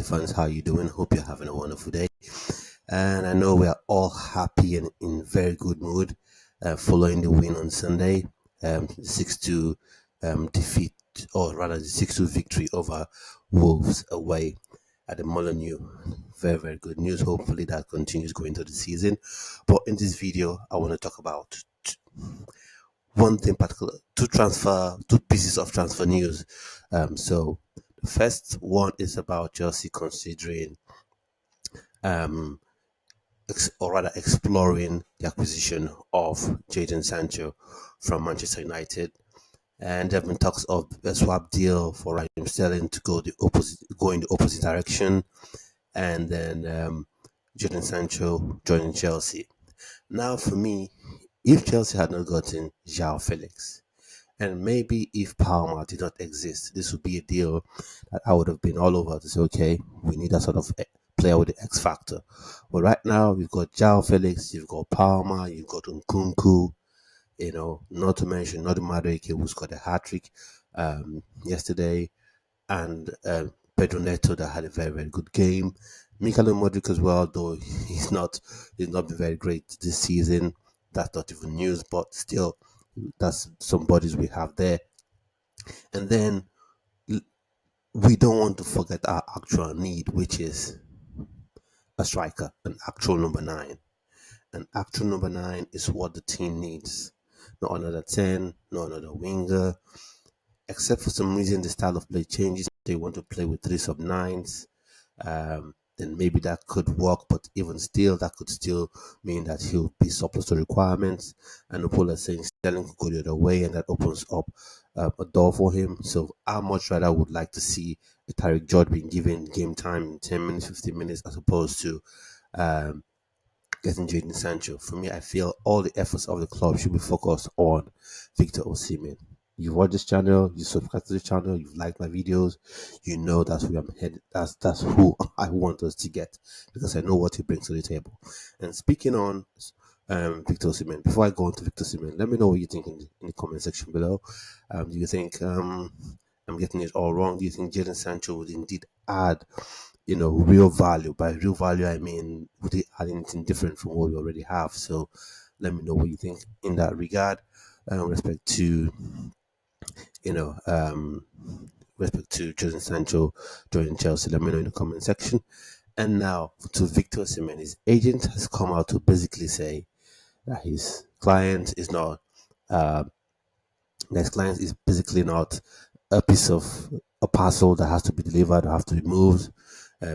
Chelsea fans, how you doing? Hope you're having a wonderful day. And I know we are all happy and in very good mood following the win on Sunday, 6-2 defeat, or rather the 6-2 victory over Wolves away at the Molineux. Very, very good news. Hopefully that continues going into the season. But in this video, I want to talk about one thing particular, two pieces of transfer news. So the first one is about Chelsea considering um, or rather exploring the acquisition of Jadon Sancho from Manchester United. And there have been talks of a swap deal for Raheem Sterling to go in the opposite direction, and then Jadon Sancho joining Chelsea. Now, for me, if Chelsea had not gotten João Felix, and maybe if Palmer did not exist, this would be a deal that I would have been all over to say, okay, we need a sort of player with the X factor. But right now, we've got João Felix, you've got Palmer, you've got Nkunku, not to mention Nodi Madueke, who scored a hat trick yesterday, and Pedro Neto that had a very, very good game. Mikael Modric as well, though he's not been very great this season. That's not even news, but still, that's some bodies we have there. And then we don't want to forget our actual need, which is a striker, an actual number nine. An actual number nine is what the team needs. Not another 10, not another winger. Except for some reason, the style of play changes. They want to play with three sub nines. Then maybe that could work, but even still, that could still mean that he'll be surplus to requirements. And the people are saying Sterling could go the other way, and that opens up a door for him. So I much rather would like to see a Tariq George being given game time in 10 minutes, 15 minutes, as opposed to getting Jadon Sancho. For me, I feel all the efforts of the club should be focused on Victor Osimhen. You watch this channel, you subscribe to this channel, you've liked my videos, you know that's where I'm headed. That's who I want us to get, because I know what he brings to the table. And speaking on Victor Osimhen, before I go on to Victor Osimhen, let me know what you think in the comment section below. Do you think I'm getting it all wrong? Do you think Jadon Sancho would indeed add real value? By real value, I mean, would it add anything different from what we already have? So let me know what you think in that regard. Respect to, respect to Jadon Sancho joining Chelsea, let me know in the comment section. And now to Victor Osimhen, his agent has come out to basically say that his client is not, his client is basically not a piece of a parcel that has to be delivered or have to be moved.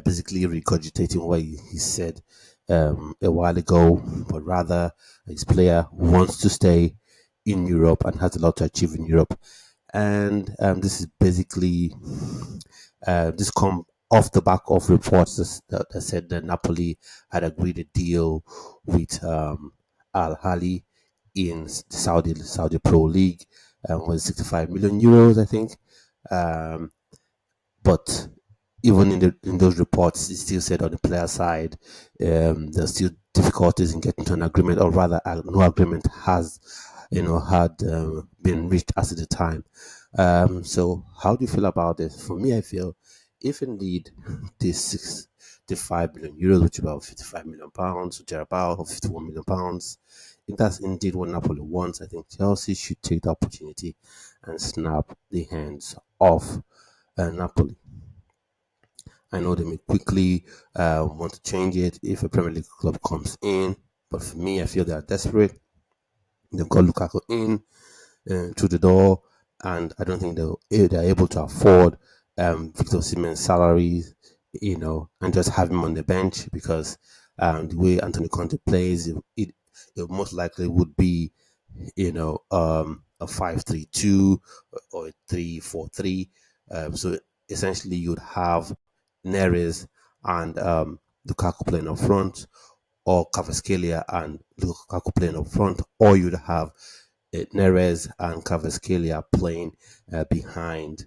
Basically regurgitating what he said a while ago, but rather his player wants to stay in Europe and has a lot to achieve in Europe. And this is basically this come off the back of reports that said that Napoli had agreed a deal with Al Ahly in the Saudi Pro League, was 65 million euros, I think. But even in those reports, it still said on the player side, there's still difficulties in getting to an agreement, or rather, no agreement has, had been reached as at the time. So how do you feel about this? For me, I feel if indeed the 5 million euros, which is about 55 million pounds, which are about 51 million pounds, if that's indeed what Napoli wants, I think Chelsea should take the opportunity and snap the hands off Napoli. I know they may quickly want to change it if a Premier League club comes in, but for me, I feel they are desperate. They've got Lukaku in through the door, and I don't think they're able to afford Victor Osimhen's salaries, and just have him on the bench, because the way Antonio Conte plays, it most likely would be, a 5-3-2 or a 3-4-3. So essentially, you'd have Neres and Lukaku playing up front, or Kvaratskhelia and Lukaku playing up front, or you'd have Neres and Kvaratskhelia playing behind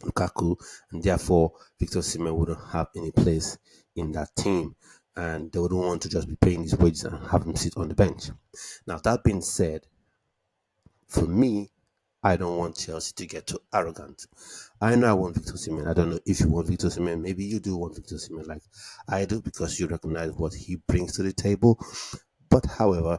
Lukaku, and therefore Victor Osimhen wouldn't have any place in that team, and they wouldn't want to just be paying his wages and have him sit on the bench. Now, that being said, for me, I don't want Chelsea to get too arrogant. I know I want Victor Osimhen. I don't know if you want Victor Osimhen. Maybe you do want Victor Osimhen, like I do, because you recognize what he brings to the table. But however,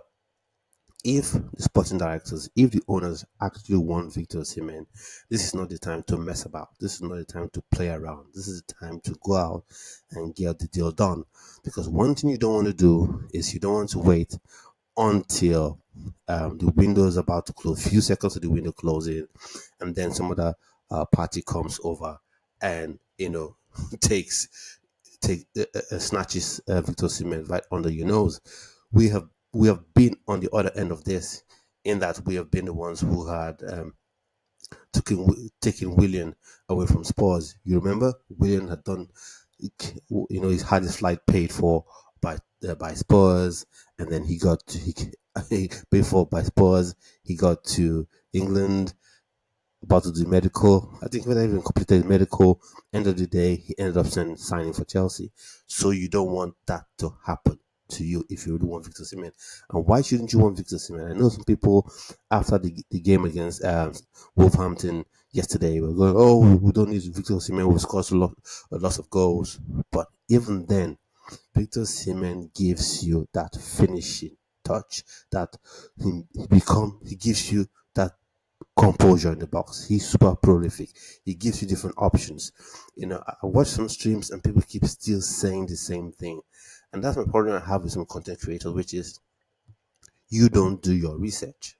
if the sporting directors, if the owners actually want Victor Osimhen, this is not the time to mess about. This is not the time to play around. This is the time to go out and get the deal done. Because one thing you don't want to do is you don't want to wait until the window is about to close, few seconds of the window closing, and then some other party comes over and takes snatches Victor Osimhen right under your nose. We have been on the other end of this, in that we have been the ones who had taken Willian away from Spurs. You remember Willian had done, he's had his flight paid for by Spurs, and then he paid for by Spurs. He got to England, about to do medical. I think when I even completed medical, end of the day, he ended up signing for Chelsea. So you don't want that to happen to you if you really want Victor Osimhen. And why shouldn't you want Victor Osimhen? I know some people after the game against Wolverhampton yesterday were going, "Oh, we don't need Victor Osimhen. We've scored a lot of goals." But even then, Victor Osimhen gives you that finishing touch, that he gives you that composure in the box. He's super prolific. He gives you different options. I watch some streams and people keep still saying the same thing. And that's my problem I have with some content creators, which is you don't do your research.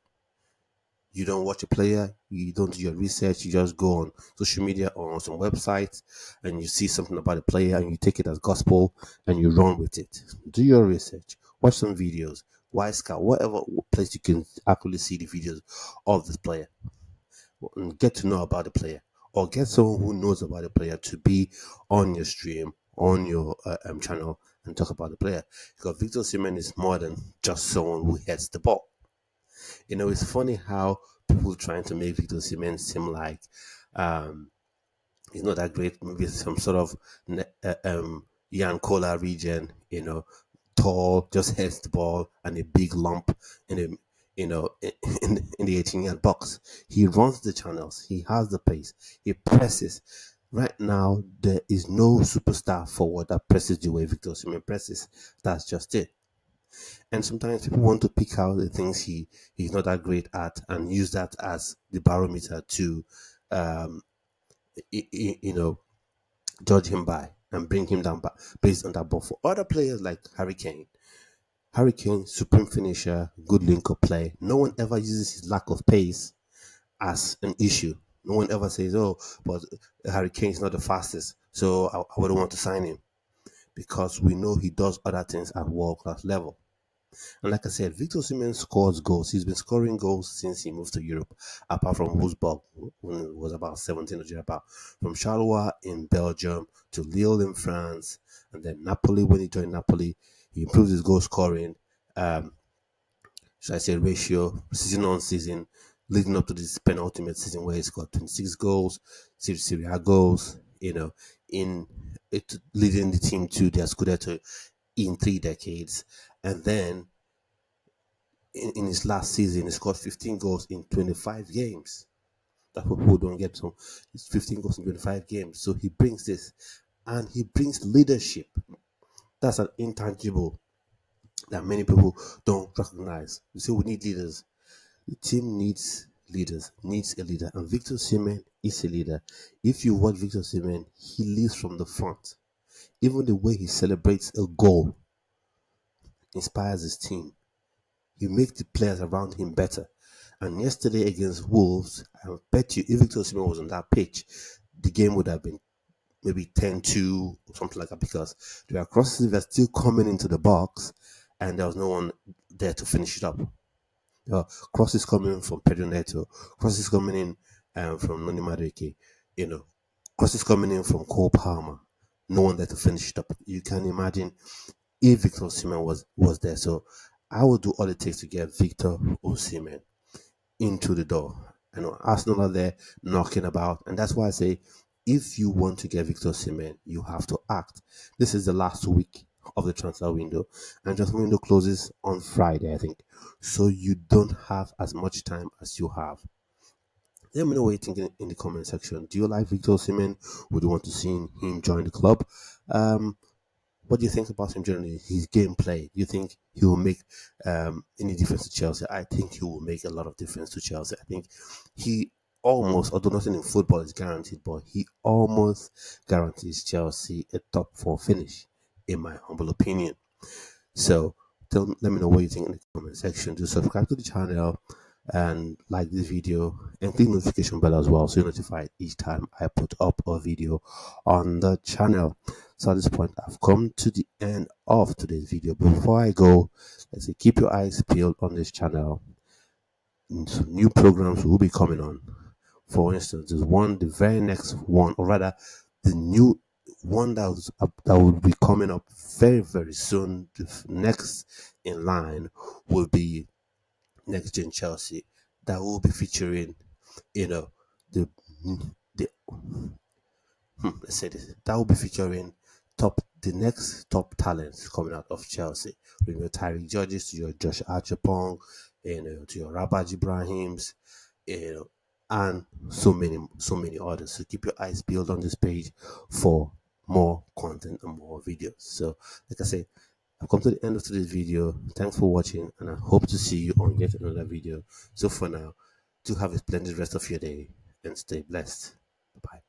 You don't watch a player, you don't do your research, you just go on social media or on some websites and you see something about a player and you take it as gospel and you run with it. Do your research, watch some videos, why scout, whatever place you can actually see the videos of this player and get to know about the player, or get someone who knows about the player to be on your stream, on your channel, and talk about the player. Because Victor Osimhen is more than just someone who heads the ball. It's funny how people trying to make Victor Osimhen seem like um, he's not that great. Maybe some sort of Yankola region, tall, just heads the ball and a big lump in the in the 18-yard box. He runs the channels. He has the pace. He presses. Right now, there is no superstar forward that presses the way Victor Osimhen presses. That's just it. And sometimes people want to pick out the things he's not that great at and use that as the barometer to um, you know judge him by and bring him down based on that. But for other players like Harry Kane, supreme finisher, good link up play. No one ever uses his lack of pace as an issue. No one ever says, "Oh, but Harry Kane's not the fastest, so I wouldn't want to sign him," because we know he does other things at world class level. And like I said, Victor Osimhen scores goals. He's been scoring goals since he moved to Europe, apart from Wolfsburg when it was about 17 or about from Charleroi in Belgium to Lille in France, and then Napoli. When he joined Napoli, he improved his goal scoring. Um, should I say ratio, season on season, leading up to this penultimate season where he scored 26 goals, Serie A goals, in it leading the team to their Scudetto in 3 decades. And then in his last season, he scored 15 goals in 25 games. That's what people don't get. So it's 15 goals in 25 games. So he brings this, and he brings leadership. That's an intangible that many people don't recognize. You say we need leaders. The team needs leaders, needs a leader, and Victor Osimhen is a leader. If you watch Victor Osimhen, he leads from the front. Even the way he celebrates a goal inspires his team. He makes the players around him better. And yesterday against Wolves, I bet you if Victor Osimhen was on that pitch, the game would have been maybe 10-2 or something like that, because there are crosses that are still coming into the box and there was no one there to finish it up. Crosses coming from Pedro Neto, crosses coming in from Noni Madueke, crosses coming in from Cole Palmer. No one there to finish it up. You can imagine if Victor Osimhen was there. So I will do all it takes to get Victor Osimhen into the door. I know Arsenal are there knocking about, and that's why I say if you want to get Victor Osimhen, you have to act. This is the last week of the transfer window, and transfer window closes on Friday, I think. So you don't have as much time as you have. Let me know what you think in the comment section. Do you like Victor Osimhen? Would you want to see him join the club? Um, what do you think about him generally? His gameplay. Do you think he will make any difference to Chelsea? I think he will make a lot of difference to Chelsea. I think he almost, although nothing in football is guaranteed, but he almost guarantees Chelsea a top four finish, in my humble opinion. So let me know what you think in the comment section. Do subscribe to the channel and like this video and click notification bell as well so you're notified each time I put up a video on the channel. So at this point I've come to the end of today's video. Before I go, let's say keep your eyes peeled on this channel. Some new programs will be coming on. For instance, there's one, the very next one, or rather, the new one that will be coming up very, very soon. The next in line will be Next Gen Chelsea, that will be featuring, you know, the the let's say this, that will be featuring the next top talents coming out of Chelsea. From your Tyreek Georges to your Josh Archipong, to your Rabat Ibrahims, and so many others. So keep your eyes peeled on this page for more content and more videos. So, like I said, I've come to the end of today's video. Thanks for watching, and I hope to see you on yet another video. So for now, do have a splendid rest of your day and stay blessed. Bye.